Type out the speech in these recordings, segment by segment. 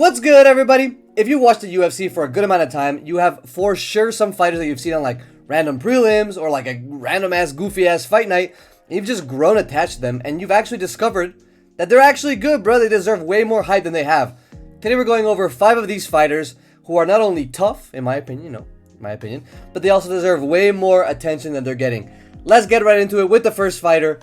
What's good, everybody? If you watched the UFC for a good amount of time, you have for sure some fighters that you've seen on like random prelims or like a random ass goofy ass fight night. And you've just grown attached to them and you've actually discovered that they're actually good, bro. They deserve way more hype than they have. Today we're going over 5 of these fighters who are not only tough, in my opinion, but they also deserve way more attention than they're getting. Let's get right into it with the first fighter,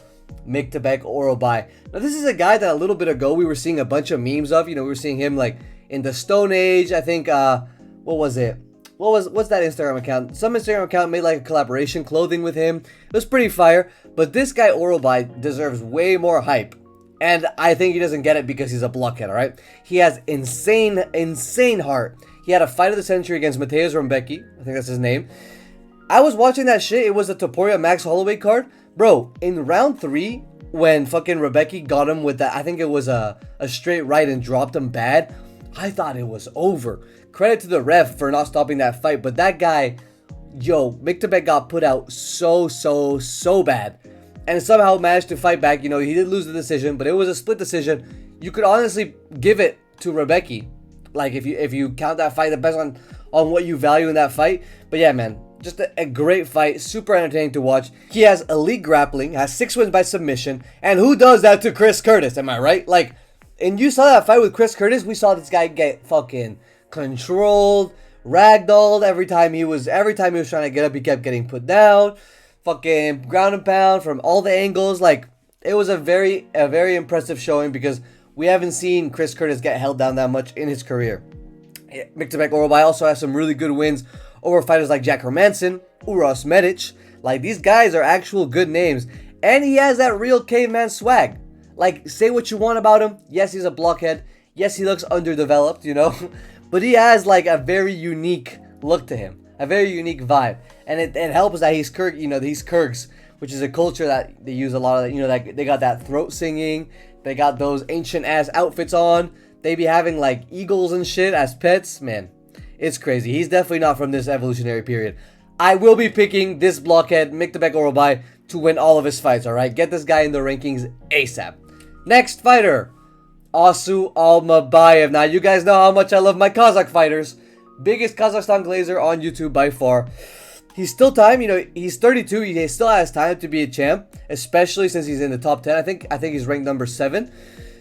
Myktybek Orolbai. Now this is a guy that a little bit ago we were seeing a bunch of memes of. You know, we were seeing him like in the Stone Age. I think what was it? What's that Instagram account? Some Instagram account made like a collaboration clothing with him. It was pretty fire. But this guy Orolbai deserves way more hype. And I think he doesn't get it because he's a blockhead, alright? He has insane heart. He had a fight of the century against Mateusz Rebecki. I think that's his name. I was watching that shit. It was a Topuria Max Holloway card. Bro, in round 3, when fucking Rebecki got him with that, I think it was a straight right and dropped him bad, I thought it was over. Credit to the ref for not stopping that fight, but that guy, Myktybek got put out so bad. And somehow managed to fight back. You know, he did lose the decision, but it was a split decision. You could honestly give it to Rebecki. Like, if you count that fight, depends on what you value in that fight. But yeah, man, just a great fight. Super entertaining to watch. He has elite grappling, has 6 wins by submission. And who does that to Chris Curtis? Am I right? Like, and you saw that fight with Chris Curtis. We saw this guy get fucking controlled, ragdolled every time he was trying to get up. He kept getting put down. Fucking ground and pound from all the angles. Like, it was a very impressive showing because we haven't seen Chris Curtis get held down that much in his career. Myktybek Orolbai also has some really good wins over fighters like Jack Hermansson, Uros Medic. Like, these guys are actual good names. And he has that real caveman swag. Like, say what you want about him. Yes, he's a blockhead. Yes, he looks underdeveloped, you know. But he has like a very unique look to him. A very unique vibe. And it helps that he's Kyrgyz, which is a culture that they use a lot of, like they got that throat singing, they got those ancient ass outfits on, they be having like eagles and shit as pets. Man, it's crazy. He's definitely not from this evolutionary period. I will be picking this blockhead, Myktybek Orolbai, to win all of his fights, alright? Get this guy in the rankings ASAP. Next fighter, Asu Almabaev. Now, you guys know how much I love my Kazakh fighters. Biggest Kazakhstan glazer on YouTube by far. He's still time, he's 32. He still has time to be a champ, especially since he's in the top 10. I think he's ranked number 7.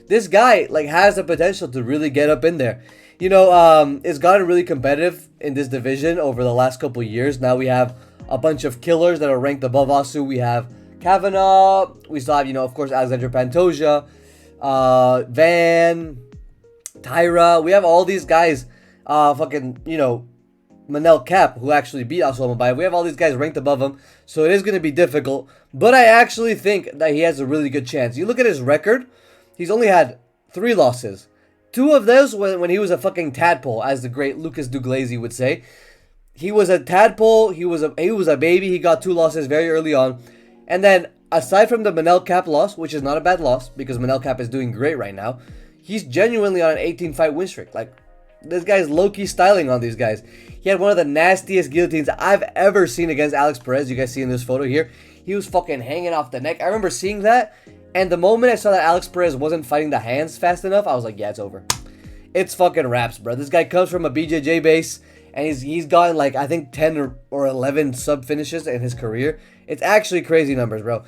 This guy like has the potential to really get up in there. It's gotten really competitive in this division over the last couple years. Now we have a bunch of killers that are ranked above Asu. We have Kavanaugh. We still have, of course, Alexander Pantoja, Van, Tyra. We have all these guys. Manel Cap, who actually beat Asu Almabaev. We have all these guys ranked above him, so it is going to be difficult. But I actually think that he has a really good chance. You look at his record, he's only had 3 losses. 2 of those when he was a fucking tadpole, as the great Lucas Douglazy would say. He was a tadpole, he was a baby, he got 2 losses very early on. And then, aside from the Manel Cap loss, which is not a bad loss, because Manel Cap is doing great right now, he's genuinely on an 18-fight win streak. Like, this guy's low-key styling on these guys. He had one of the nastiest guillotines I've ever seen against Alex Perez. You guys see in this photo here. He was fucking hanging off the neck. I remember seeing that. And the moment I saw that Alex Perez wasn't fighting the hands fast enough, I was like, yeah, it's over. It's fucking wraps, bro. This guy comes from a BJJ base. And he's gotten like, I think 10 or 11 sub finishes in his career. It's actually crazy numbers, bro.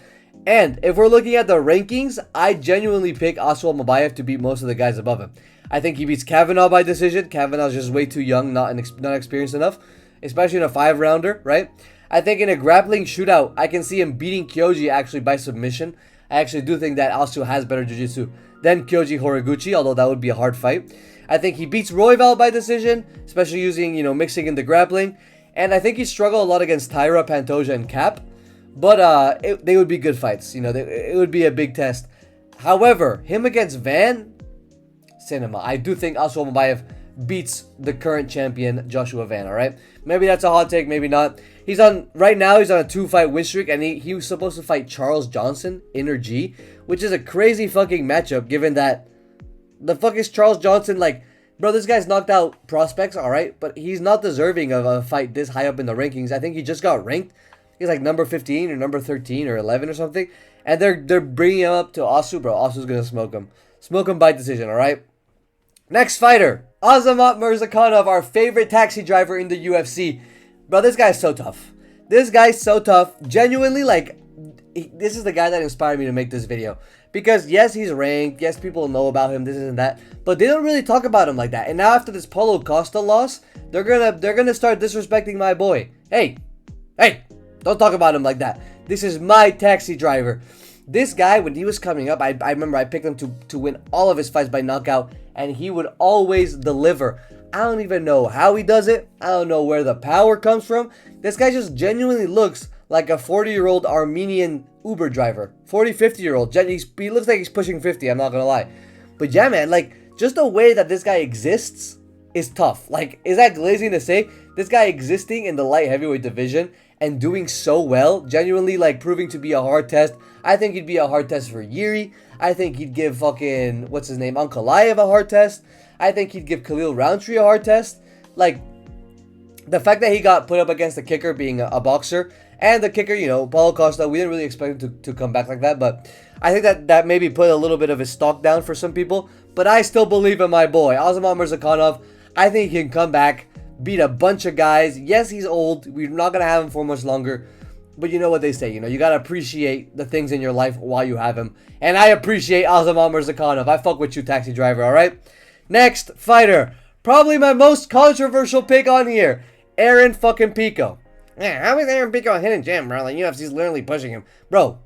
And if we're looking at the rankings, I genuinely pick Asu Almabaev to beat most of the guys above him. I think he beats Kavanaugh by decision. Kavanaugh's just way too young, not experienced enough, especially in a 5-rounder, right? I think in a grappling shootout, I can see him beating Kyoji actually by submission. I actually do think that Asu has better jiu-jitsu than Kyoji Horiguchi, although that would be a hard fight. I think he beats Royval by decision, especially using, mixing in the grappling. And I think he struggled a lot against Tyra, Pantoja, and Cap. But they would be good fights. It would be a big test. However, him against Van, cinema. I do think Asu Almabaev beats the current champion, Joshua Van, alright? Maybe that's a hot take, maybe not. Right now he's on a 2-fight win streak, and he was supposed to fight Charles Johnson, Inner G, which is a crazy fucking matchup, given that the fuck is Charles Johnson, like, bro, this guy's knocked out prospects, alright? But he's not deserving of a fight this high up in the rankings. I think he just got ranked. He's like number 15 or number 13 or 11 or something. And they're bringing him up to Asu, bro. Asu's gonna smoke him. Smoke him by decision, alright? Next fighter, Azamat Murzakanov, our favorite taxi driver in the UFC. Bro, this guy's so tough. This guy's so tough. Genuinely, like, this is the guy that inspired me to make this video. Because, yes, he's ranked. Yes, people know about him, this and that. But they don't really talk about him like that. And now after this Paulo Costa loss, they're gonna start disrespecting my boy. Hey, don't talk about him like that. This is my taxi driver. This guy, when he was coming up, I remember I picked him to win all of his fights by knockout, and he would always deliver. I don't even know how he does it. I don't know where the power comes from. This guy just genuinely looks like a 40-year-old Armenian Uber driver. 40, 50-year-old. He looks like he's pushing 50, I'm not gonna lie. But yeah, man, like, just the way that this guy exists is tough. Like, is that glazing to say? This guy existing in the light heavyweight division and doing so well, genuinely, like, proving to be a hard test. I think he'd be a hard test for Yuri. I think he'd give fucking, what's his name, Ankalaev a hard test. I think he'd give Khalil Roundtree a hard test. Like, the fact that he got put up against the kicker being a boxer, and the kicker, you know, Paulo Costa, we didn't really expect him to come back like that, but I think that maybe put a little bit of his stock down for some people. But I still believe in my boy, Azamat Murzakanov. I think he can come back, beat a bunch of guys. Yes, he's old. We're not going to have him for much longer. But you know what they say, you know, you got to appreciate the things in your life while you have him. And I appreciate Azamat Murzakanov. I fuck with you, taxi driver, all right? Next fighter, probably my most controversial pick on here, Aaron fucking Pico. Yeah, how is Aaron Pico a hidden gem, bro? Like, UFC's literally pushing him. Bro,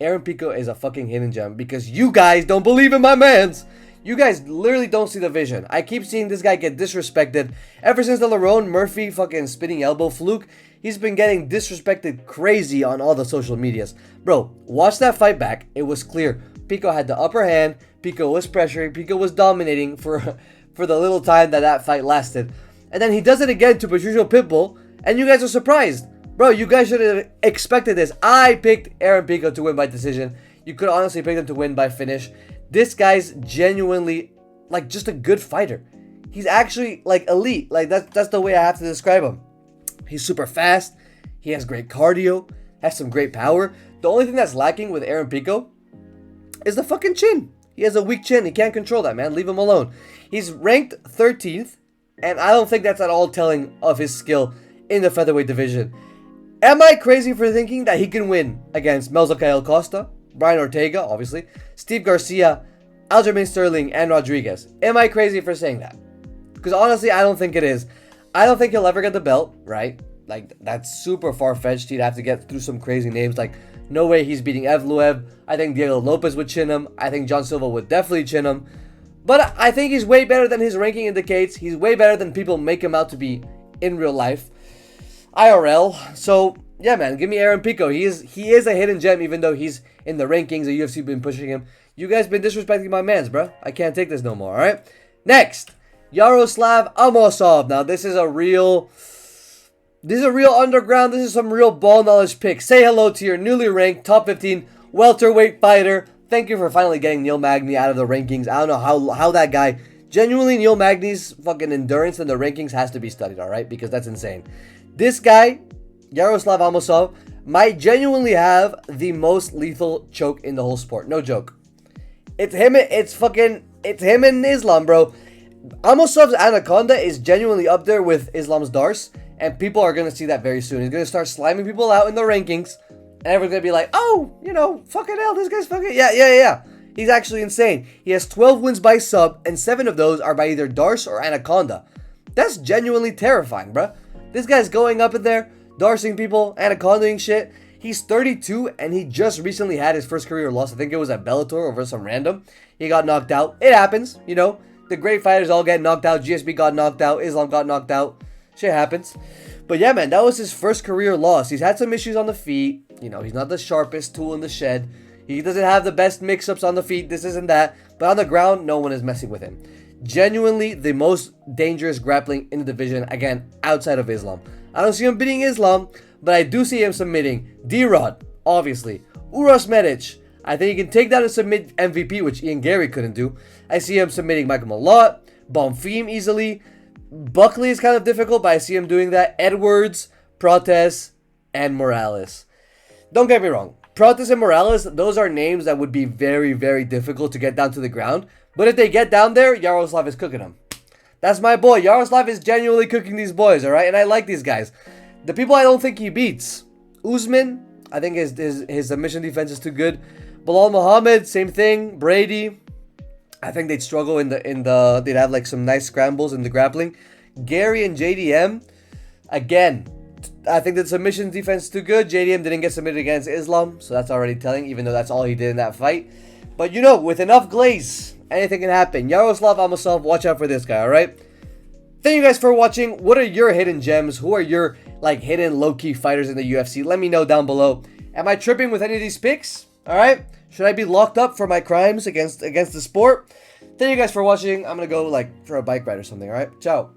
Aaron Pico is a fucking hidden gem because you guys don't believe in my mans. You guys literally don't see the vision. I keep seeing this guy get disrespected. Ever since the Lerone Murphy fucking spinning elbow fluke, he's been getting disrespected crazy on all the social medias. Bro, watch that fight back. It was clear. Pico had the upper hand. Pico was pressuring. Pico was dominating for the little time that fight lasted. And then he does it again to Patricio Pitbull, and you guys are surprised. Bro, you guys should have expected this. I picked Aaron Pico to win by decision. You could honestly pick him to win by finish. This guy's genuinely, like, just a good fighter. He's actually, like, elite. Like, that's the way I have to describe him. He's super fast. He has great cardio. Has some great power. The only thing that's lacking with Aaron Pico is the fucking chin. He has a weak chin. He can't control that, man. Leave him alone. He's ranked 13th, and I don't think that's at all telling of his skill in the featherweight division. Am I crazy for thinking that he can win against Melzacael Costa, Brian Ortega, obviously, Steve Garcia, Aljamain Sterling, and Rodriguez? Am I crazy for saying that? Because honestly, I don't think it is. I don't think he'll ever get the belt, right? Like, that's super far-fetched. He'd have to get through some crazy names. Like, no way he's beating Evloev. I think Diego Lopez would chin him. I think John Silva would definitely chin him. But I think he's way better than his ranking indicates. He's way better than people make him out to be in real life. IRL. So, yeah, man, give me Aaron Pico. He is a hidden gem, even though he's in the rankings. The UFC been pushing him. You guys been disrespecting my mans, bro. I can't take this no more, all right? Next, Yaroslav Amosov. Now, this is a real underground. This is some real ball knowledge pick. Say hello to your newly ranked top 15 welterweight fighter. Thank you for finally getting Neil Magny out of the rankings. I don't know how that guy... Genuinely, Neil Magny's fucking endurance in the rankings has to be studied, all right? Because that's insane. This guy, Yaroslav Amosov, might genuinely have the most lethal choke in the whole sport. No joke. It's him and Islam, bro. Amosov's anaconda is genuinely up there with Islam's Darce, and people are going to see that very soon. He's going to start sliming people out in the rankings, and everyone's going to be like, oh, you know, fucking hell, this guy's fucking... Yeah. He's actually insane. He has 12 wins by sub, and 7 of those are by either Darce or anaconda. That's genuinely terrifying, bro. This guy's going up in there, Darcing people, anacondaing shit. He's 32, and he just recently had his first career loss. I think it was at Bellator over some random. He got knocked out. It happens, you know. The great fighters all get knocked out. GSP got knocked out. Islam got knocked out. Shit happens. But yeah, man, that was his first career loss. He's had some issues on the feet. You know, he's not the sharpest tool in the shed. He doesn't have the best mix-ups on the feet. This isn't that. But on the ground, no one is messing with him. Genuinely the most dangerous grappling in the division, again, outside of Islam. I don't see him beating Islam, but I do see him submitting D-Rod, obviously. Uros Medic. I think he can take down and submit MVP, which Ian Gary couldn't do. I see him submitting Michael Malott, Bonfim easily. Buckley is kind of difficult, but I see him doing that. Edwards, Protes, and Morales. Don't get me wrong. Protes and Morales, those are names that would be very, very difficult to get down to the ground. But if they get down there, Yaroslav is cooking them. That's my boy. Yaroslav is genuinely cooking these boys, alright? And I like these guys. The people I don't think he beats. Usman, I think his submission defense is too good. Bilal Muhammad, same thing. Brady, I think they'd struggle they'd have like some nice scrambles in the grappling. Gary and JDM, again, I think the submission defense is too good. JDM didn't get submitted against Islam, so that's already telling, even though that's all he did in that fight. But you know, with enough glaze, anything can happen. Yaroslav Amosov, watch out for this guy, alright? Thank you guys for watching. What are your hidden gems? Who are your like hidden low-key fighters in the UFC? Let me know down below. Am I tripping with any of these picks? Alright? Should I be locked up for my crimes against the sport? Thank you guys for watching. I'm gonna go like for a bike ride or something, alright? Ciao.